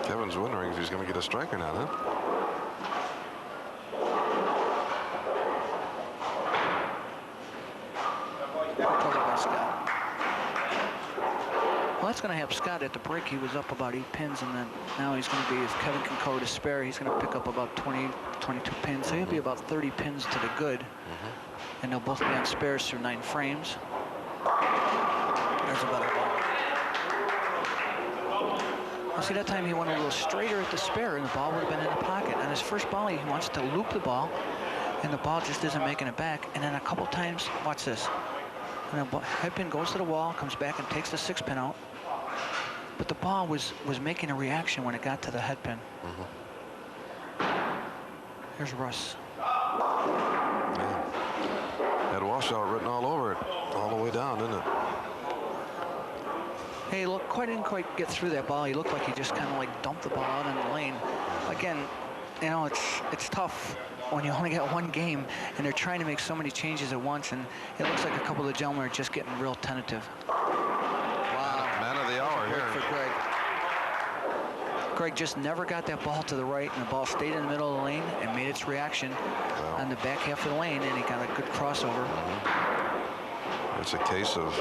Speaker 1: Kevin's wondering if he's going to get a strike or not, huh?
Speaker 7: Well, that's going to help Scott. At the break, he was up about 8 pins, and then now he's going to be, if Kevin can cover the spare, he's going to pick up about 20, 22 pins. So he'll be about 30 pins to the good. And they'll both be on spares through 9 frames. There's a better ball. Well, see, that time he went a little straighter at the spare, and the ball would have been in the pocket. On his first ball, he wants to loop the ball, and the ball just isn't making it back. And then a couple times, watch this. And the head pin goes to the wall, comes back and takes the 6 pin out. But the ball was making a reaction when it got to the head pin. Here's Russ.
Speaker 1: Yeah. Had washout written all over it, all the way down, didn't it?
Speaker 7: Hey, look, didn't quite get through that ball. He looked like he just kind of like dumped the ball out in the lane. Again, you know, it's tough when you only got 1 game and they're trying to make so many changes at once, and it looks like a couple of the gentlemen are just getting real tentative. Wow.
Speaker 1: Man of the hour here.
Speaker 7: For Greg. Greg just never got that ball to the right, and the ball stayed in the middle of the lane and made its reaction on the back half of the lane, and he got a good crossover.
Speaker 1: It's a case of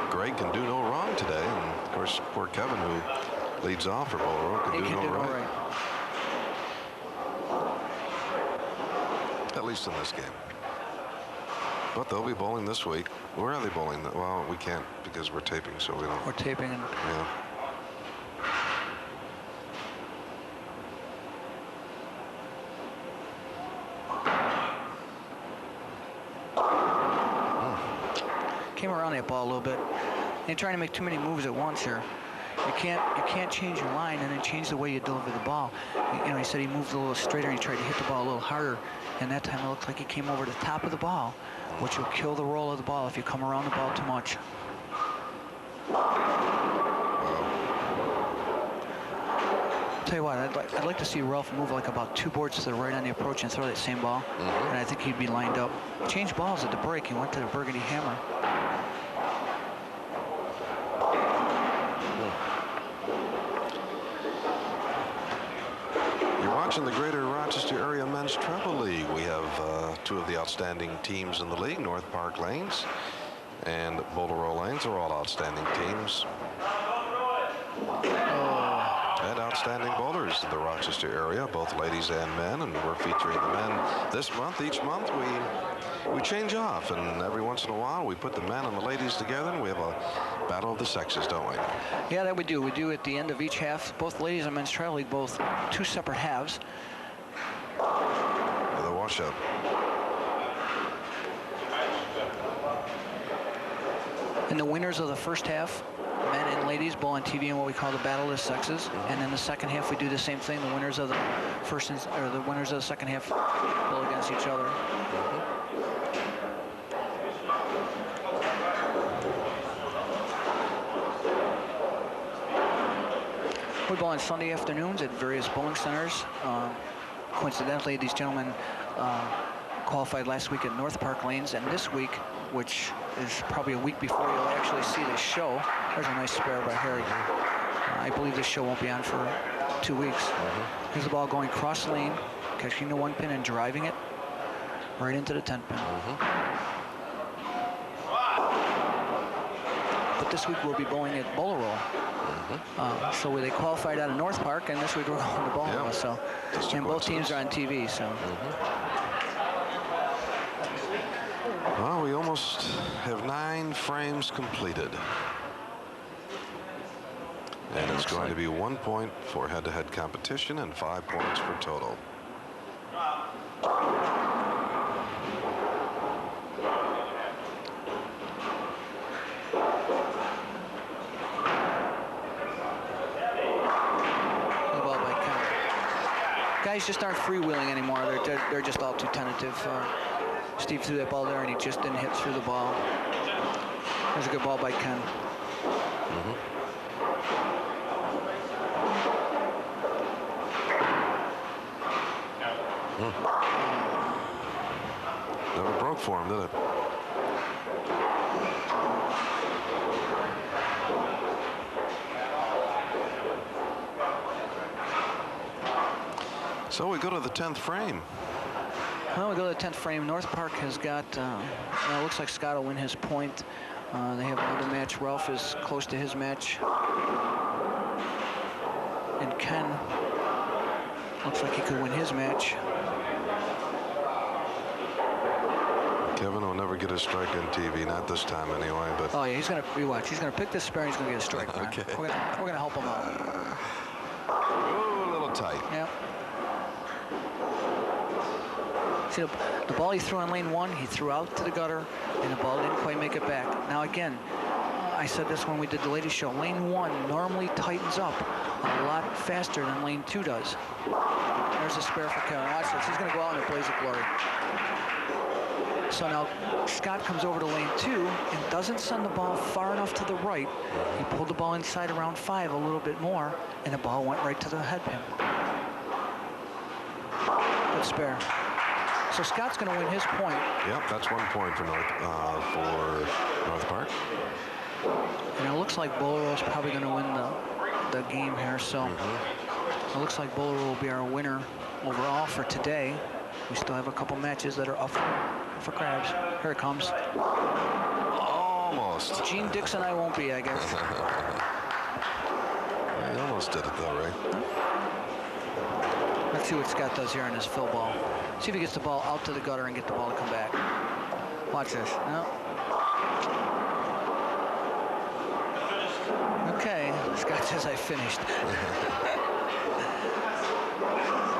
Speaker 1: Greg can do no wrong today, and of course poor Kevin, who leads off for Bolero, can do no right. At least in this game. But they'll be bowling this week. Where are they bowling? Well, we can't because we're taping, so we don't.
Speaker 7: We're taping. And
Speaker 1: yeah.
Speaker 7: Came around that ball a little bit. They're trying to make too many moves at once here. You can't change your line and then change the way you deliver the ball. You know, he said he moved a little straighter and he tried to hit the ball a little harder. And that time it looked like he came over the top of the ball, which will kill the roll of the ball if you come around the ball too much. Tell you what, I'd like to see Ralph move like about 2 boards to the right on the approach and throw that same ball. And I think he'd be lined up. Changed balls at the break. He went to the Burgundy Hammer.
Speaker 1: You're watching the Greater Rochester Area Men's Treble League. We have 2 of the outstanding teams in the league, North Park Lanes and Boulder Row Lanes are all outstanding teams. And outstanding bowlers in the Rochester area, both ladies and men, and we're featuring the men this month. Each month we change off, and every once in a while we put the men and the ladies together, and we have a battle of the sexes, don't we?
Speaker 7: Yeah, that we do. We do at the end of each half, both ladies and men's travel league, both 2 separate halves.
Speaker 1: The wash-up.
Speaker 7: And the winners of the first half, men and ladies, bowl on TV in what we call the Battle of the Sexes. And then the second half, we do the same thing. The winners of the the winners of the second half bowl against each other. We bowl on Sunday afternoons at various bowling centers. Coincidentally, these gentlemen qualified last week at North Park Lanes, and this week, which is probably a week before you'll actually see this show. There's a nice spare by Harry. I believe this show won't be on for 2 weeks. Here's the ball going cross lane, catching the 1 pin and driving it right into the 10 pin. But this week we'll be bowling at Bowler Roll. So they qualified out of North Park, and this week we're going to Bowler Roll. So, and both teams are on TV. So.
Speaker 1: Well, we almost have 9 frames completed. And it's going to be 1 point for head-to-head competition and 5 points for total.
Speaker 7: Guys just aren't freewheeling anymore. They're just all too tentative. Steve threw that ball there, and he just didn't hit through the ball. There's a good ball by Ken.
Speaker 1: Never broke for him, did it? So we go to the 10th frame.
Speaker 7: Well, we go to the 10th frame. North Park has got, it looks like Scott will win his point. They have another match. Ralph is close to his match. And Ken looks like he could win his match.
Speaker 1: Kevin will never get a strike on TV, not this time anyway. But
Speaker 7: oh yeah, he's gonna rewatch. He's gonna pick this spare and he's gonna get a strike.
Speaker 1: Okay.
Speaker 7: We're gonna help him out.
Speaker 1: Oh, a little tight.
Speaker 7: Yeah. See the ball he threw on lane 1, he threw out to the gutter, and the ball didn't quite make it back. Now again, I said this when we did the latest show. Lane 1 normally tightens up a lot faster than lane 2 does. There's a spare for Kevin. Watch this. He's gonna go out in a blaze of glory. So now Scott comes over to lane 2 and doesn't send the ball far enough to the right. He pulled the ball inside around 5 a little bit more, and the ball went right to the head pin. Good spare. So Scott's going to win his point.
Speaker 1: Yep, that's 1 point for North Park.
Speaker 7: And it looks like Bowler's probably going to win the game here. So it looks like Bowler will be our winner overall for today. We still have a couple matches that are up for grabs. Here it comes.
Speaker 1: Almost.
Speaker 7: Gene Dixon I won't be, I guess.
Speaker 1: He almost did it though, right?
Speaker 7: Let's see what Scott does here on his fill ball. See if he gets the ball out to the gutter and get the ball to come back. Watch this. No. Okay, Scott says I finished.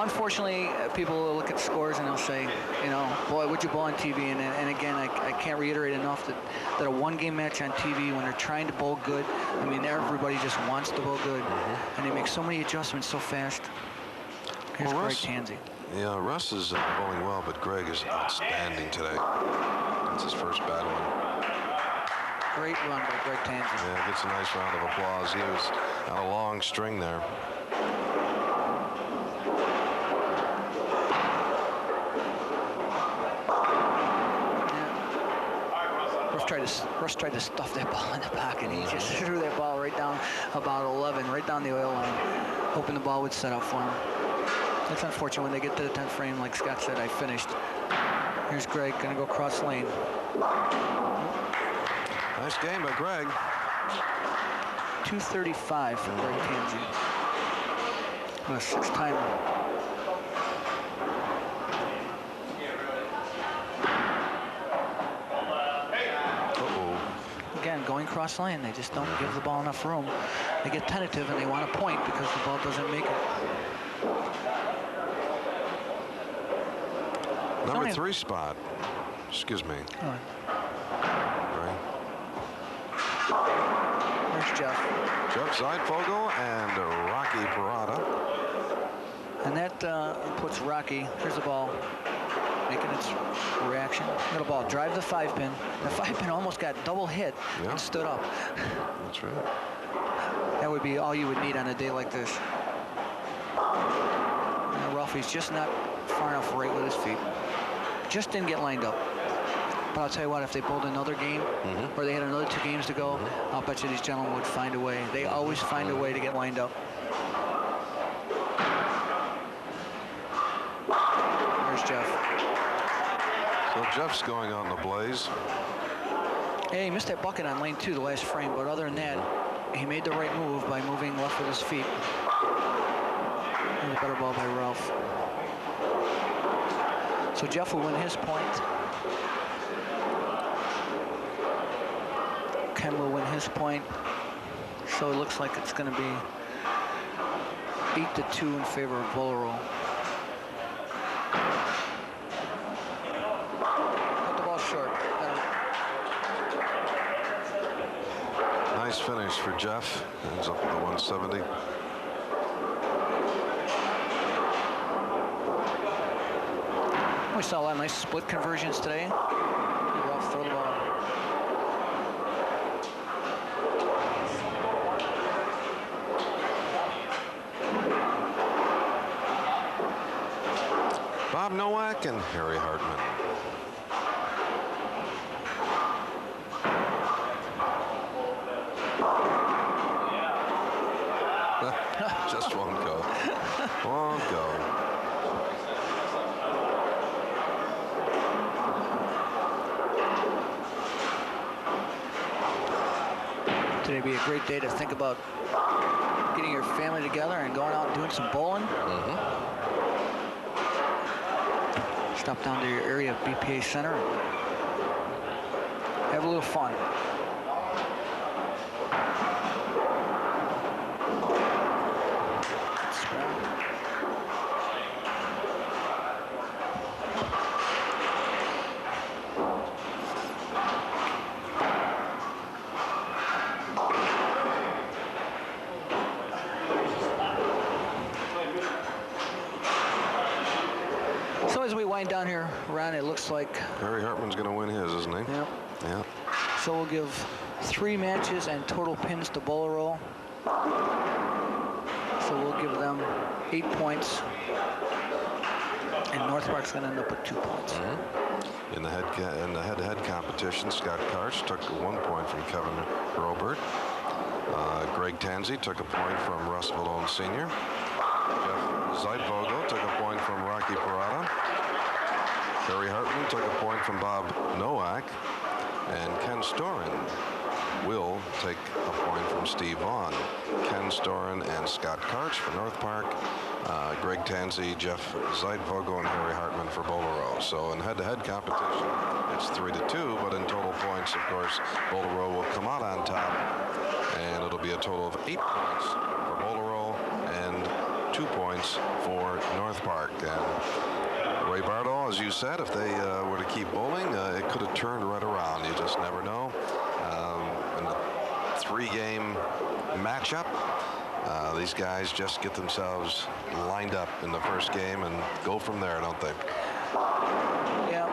Speaker 7: Unfortunately, people will look at scores and they'll say, you know, boy, would you bowl on TV? And again, I can't reiterate enough that a one-game match on TV, when they're trying to bowl good, I mean, everybody just wants to bowl good. And they make so many adjustments so fast. Here's Tanzi.
Speaker 1: Yeah, Russ is bowling well, but Greg is outstanding today. That's his first bad one.
Speaker 7: Great run by Greg Tanzi.
Speaker 1: Yeah, gets a nice round of applause. He was on a long string there.
Speaker 7: Russ tried to stuff that ball in the pocket. He just threw that ball right down about 11, right down the oil line, hoping the ball would set up for him. It's unfortunate when they get to the 10th frame, like Scott said, I finished. Here's Greg, gonna go cross lane.
Speaker 1: Nice game by Greg.
Speaker 7: 235 for Greg Tanzi. A 6-timer. Again, going cross lane, they just don't give the ball enough room. They get tentative and they want a point because the ball doesn't make it.
Speaker 1: Number 3 spot. Excuse me.
Speaker 7: Oh.
Speaker 1: Right.
Speaker 7: There's Jeff.
Speaker 1: Jeff Zeitvogel and Rocky Perrotta.
Speaker 7: And that puts Rocky, here's the ball, making its reaction. Little ball, drive the 5-pin. The 5-pin almost got double hit and stood up.
Speaker 1: That's right.
Speaker 7: That would be all you would need on a day like this. Now Ralphie's just not far enough right with his feet. Just didn't get lined up. But I'll tell you what, if they bowled another game, or they had another 2 games to go, I'll bet you these gentlemen would find a way. They always find a way to get lined up. There's Jeff.
Speaker 1: So Jeff's going on the blaze.
Speaker 7: Hey, he missed that bucket on lane 2 the last frame, but other than that, he made the right move by moving left with his feet. And a better ball by Ralph. So Jeff will win his point. Ken will win his point. So it looks like it's going to be 8-2 in favor of Bowler. Put the ball short.
Speaker 1: Nice finish for Jeff. Ends up with the 170.
Speaker 7: We saw a lot of nice split conversions today. Ralph throw the ball.
Speaker 1: Bob Nowak and Harry Hartman. Just won't go. Won't go.
Speaker 7: Today would be a great day to think about getting your family together and going out and doing some bowling. Stop down to your area BPA Center and have a little fun. Down here, Ron, it looks like
Speaker 1: Harry Hartman's going to win his, isn't he?
Speaker 7: Yep.
Speaker 1: Yeah.
Speaker 7: So we'll give 3 matches and total pins to Bowler. So we'll give them 8 points, and North Park's going to end up with 2 points.
Speaker 1: In the head-to-head competition, Scott Karch took 1 point from Kevin Hurlburt. Greg Tanzi took a point from Russ Vallone Sr. Jeff Zeitvogel took a point from Rocky Perrotta. Harry Hartman took a point from Bob Nowak, and Ken Storan will take a point from Steve Vaughn. Ken Storan and Scott Karch for North Park, Greg Tanzi, Jeff Zeitvogel, and Harry Hartman for Bowler. So in head-to-head competition, it's 3-2, but in total points, of course, Bowler will come out on top, and it'll be a total of 8 points for Bowler and 2 points for North Park. And Ray Bardol, as you said, if they were to keep bowling, it could have turned right around. You just never know. In a 3-game matchup, These guys just get themselves lined up in the first game and go from there, don't they?
Speaker 7: Yeah.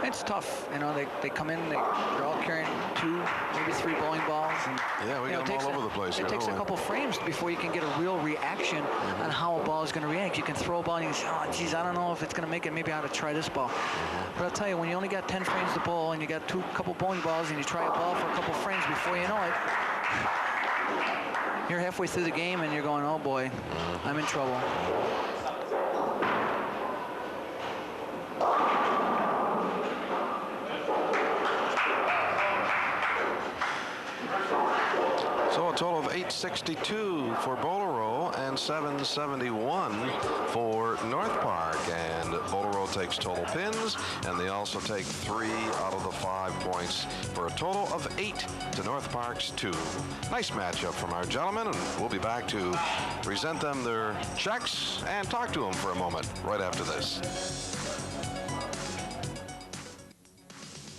Speaker 7: It's tough, you know. They come in, they're all carrying 2, maybe 3 bowling balls. And,
Speaker 1: yeah, we got them all over the place.
Speaker 7: It takes a couple frames before you can get a real reaction on how a ball is going to react. You can throw a ball and you can say, oh, geez, I don't know if it's going to make it. Maybe I ought to try this ball. But I'll tell you, when you only got 10 frames to bowl and you got couple bowling balls and you try a ball for a couple frames before you know it, you're halfway through the game and you're going, oh boy, I'm in trouble.
Speaker 1: So a total of 862 for Bolero and 771 for North Park. And Bolero takes total pins, and they also take 3 out of the 5 points for a total of 8 to North Park's 2. Nice matchup from our gentlemen, and we'll be back to present them their checks and talk to them for a moment right after this.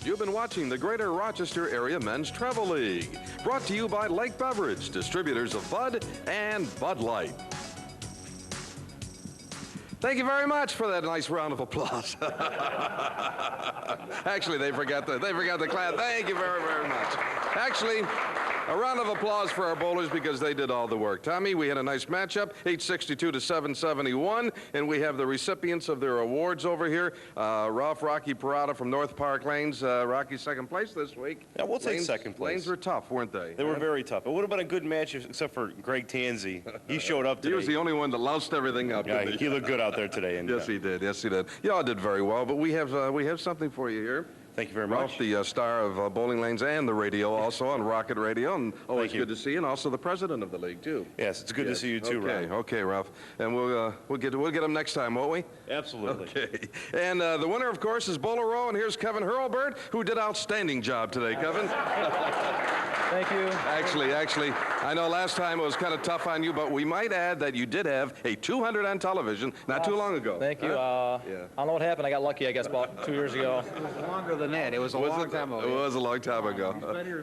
Speaker 1: You've been watching the Greater Rochester Area Men's Travel League, brought to you by Lake Beverage, distributors of Bud and Bud Light. Thank you very much for that nice round of applause. Actually, they forgot the clap. Thank you very, very much. Actually, a round of applause for our bowlers because they did all the work. Tommy, we had a nice matchup, 862 to 771, and we have the recipients of their awards over here. Rocky Perrotta from North Park Lanes. Rocky, second place this week.
Speaker 8: Yeah, we'll take second place.
Speaker 1: Lanes were tough, weren't they?
Speaker 8: They were very tough. It would have been a good match except for Greg Tanzi. He showed up today.
Speaker 1: He was the only one that loused everything up.
Speaker 8: Yeah, he looked good out there today. And,
Speaker 1: yes, he did. Yes, he did. You all did very well, but we have something for you here.
Speaker 8: Thank you very much.
Speaker 1: Ralph, the star of Bowling Lanes and the radio also on Rocket Radio, and always good to see you, and also the president of the league too.
Speaker 8: Yes, it's good to see you too, Ralph.
Speaker 1: Okay, Ralph, and we'll get them next time, won't we?
Speaker 8: Absolutely.
Speaker 1: Okay, and the winner, of course, is Bolero, and here's Kevin Hurlburt, who did outstanding job today. Kevin.
Speaker 9: Thank you.
Speaker 1: Actually, I know last time it was kind of tough on you, but we might add that you did have a 200 on television not too long ago.
Speaker 9: Thank you. I don't know what happened. I got lucky, I guess, about 2 years ago.
Speaker 5: It was longer than that. It was a long time ago.
Speaker 1: It was a long time ago.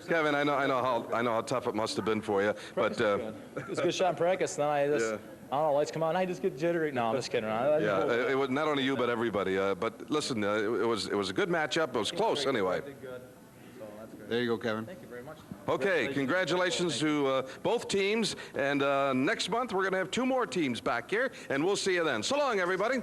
Speaker 1: Kevin, I know how tough it must have been for you, but
Speaker 9: it was a good shot in practice. Then I just. I don't know, lights come on, I just get jittery. No, I'm just kidding.
Speaker 1: It was not only you, but everybody. But listen, it was a good matchup. It was close anyway.
Speaker 5: There you go, Kevin.
Speaker 9: Thank you very much.
Speaker 1: Okay, congratulations to both teams. And next month, we're going to have 2 more teams back here, and we'll see you then. So long, everybody.